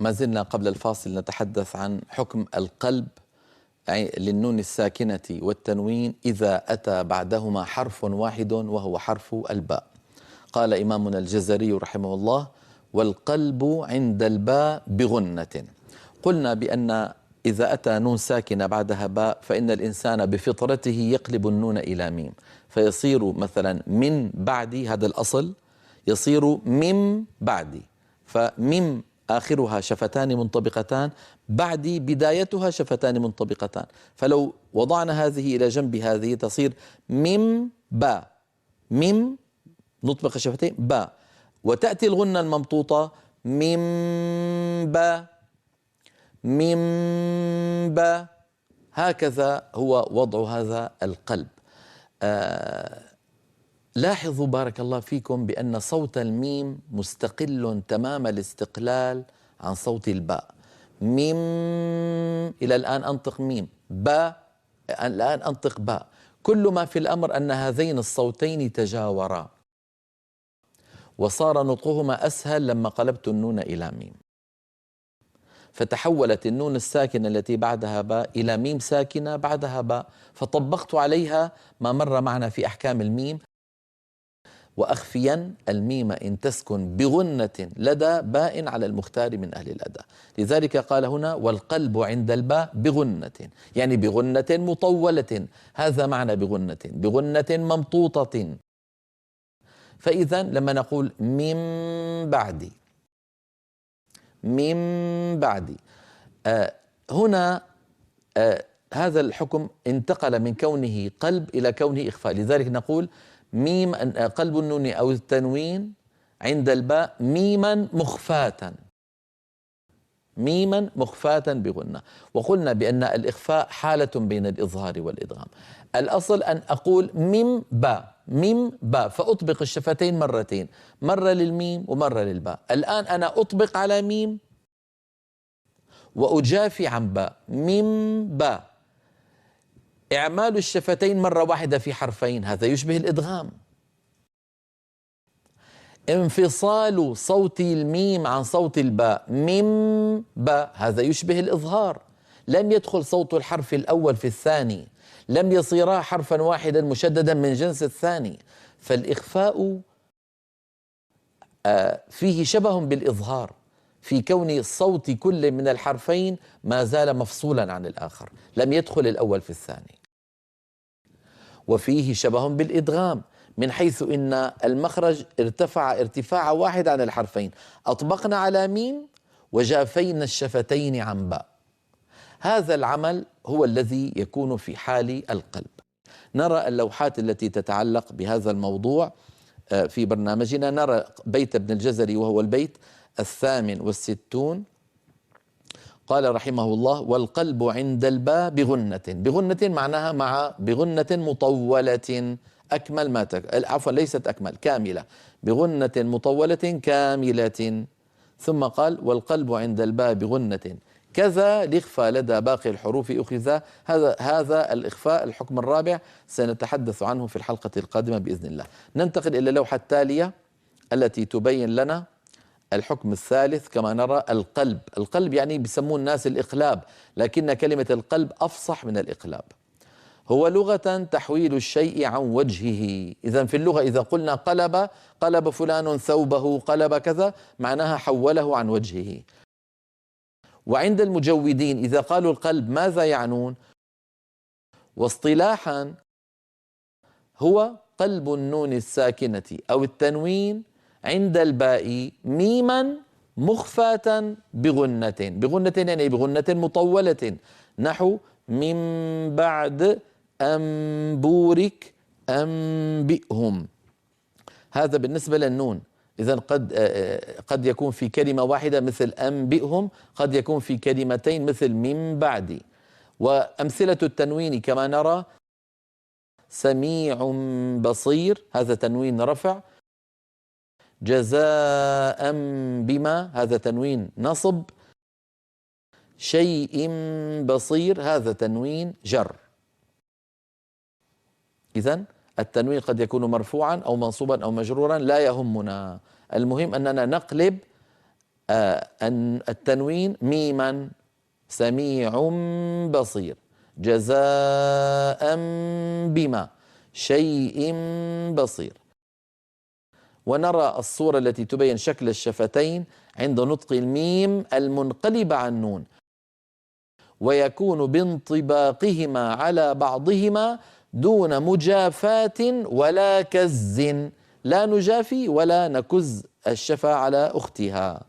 ما زلنا قبل الفاصل نتحدث عن حكم القلب للنون الساكنة والتنوين إذا أتى بعدهما حرف واحد وهو حرف الباء. قال إمامنا الجزري رحمه الله: والقلب عند الباء بغنة. قلنا بأن إذا أتى نون ساكنة بعدها باء فإن الإنسان بفطرته يقلب النون إلى ميم، فيصير مثلا من بعدي، هذا الأصل، يصير ميم بعدي، فميم آخرها شفتان منطبقتان، بعدي بدايتها شفتان منطبقتان، فلو وضعنا هذه إلى جنب هذه تصير ميم باء، ميم نطبق الشفتين باء، وتأتي الغنة الممطوطة ميم باء ميم باء. هكذا هو وضع هذا القلب. لاحظوا بارك الله فيكم بأن صوت الميم مستقل تمام الاستقلال عن صوت الباء. ميم، إلى الآن أنطق ميم، باء الآن أنطق باء. كل ما في الأمر أن هذين الصوتين تجاورا وصار نطقهما أسهل لما قلبت النون إلى ميم، فتحولت النون الساكنة التي بعدها باء إلى ميم ساكنة بعدها باء، فطبقت عليها ما مر معنا في أحكام الميم. وأخفين الميم إن تسكن بغنة لدى باء على المختار من أهل الأداء. لذلك قال هنا: والقلب عند الباء بغنة، يعني بغنة مطولة، هذا معنى بغنة، بغنة ممطوطة. فإذا لما نقول من بعدي، من بعدي، هنا هذا الحكم انتقل من كونه قلب إلى كونه إخفاء. لذلك نقول ميم قلب النون أو التنوين عند الباء ميما مخفاة، ميما مخفاة بغنة. وقلنا بأن الإخفاء حالة بين الإظهار والإدغام. الأصل أن أقول ميم باء، ميم باء، فأطبق الشفتين مرتين، مرة للميم ومرة للباء. الآن أنا أطبق على ميم وأجافي عن باء، ميم باء. إعمال الشفتين مرة واحدة في حرفين هذا يشبه الإدغام. انفصال صوت الميم عن صوت الباء، ميم باء، هذا يشبه الإظهار. لم يدخل صوت الحرف الأول في الثاني، لم يصيرا حرفا واحدا مشددا من جنس الثاني. فالإخفاء فيه شبه بالإظهار في كون صوت كل من الحرفين ما زال مفصولا عن الآخر، لم يدخل الأول في الثاني. وفيه شبه بالإدغام من حيث إن المخرج ارتفع ارتفاع واحد عن الحرفين، أطبقنا على ميم وجافينا الشفتين عن باء. هذا العمل هو الذي يكون في حال القلب. نرى اللوحات التي تتعلق بهذا الموضوع في برنامجنا. نرى بيت ابن الجزري وهو البيت 68. قال رحمه الله: والقلب عند الباء بغنة، بغنة معناها مع بغنة مطولة أكمل ما عفوا ليست أكمل، كاملة، بغنة مطولة كاملة. ثم قال: والقلب عند الباء بغنة كذا الإخفاء لدى باقي الحروف أخذ. هذا الإخفاء الحكم الرابع سنتحدث عنه في الحلقة القادمة بإذن الله. ننتقل إلى اللوحة التالية التي تبين لنا الحكم الثالث. كما نرى القلب، القلب يعني بيسموه الناس الإقلاب، لكن كلمة القلب أفصح من الإقلاب. هو لغة تحويل الشيء عن وجهه. إذن في اللغة إذا قلنا قلب فلان ثوبه، قلب كذا، معناها حوله عن وجهه. وعند المجودين إذا قالوا القلب ماذا يعنون؟ واصطلاحا هو قلب النون الساكنة أو التنوين عند الباء ميما مخفاة بغنة، بغنة يعني بغنة مطولة، نحو من بعد أنبورك أنبئهم. هذا بالنسبة للنون. إذن قد يكون في كلمة واحدة مثل أنبئهم، قد يكون في كلمتين مثل من بعد. وأمثلة التنوين كما نرى: سميع بصير، هذا تنوين رفع. جزاء بما، هذا تنوين نصب. شيء بصير، هذا تنوين جر. إذن التنوين قد يكون مرفوعا أو منصوبا أو مجرورا، لا يهمنا، المهم أننا نقلب التنوين ميما، سميع بصير، جزاء بما شيء بصير. ونرى الصورة التي تبين شكل الشفتين عند نطق الميم المنقلبة عن نون، ويكون بانطباقهما على بعضهما دون مجافاة ولا كز، لا نجافي ولا نكز الشفة على أختها.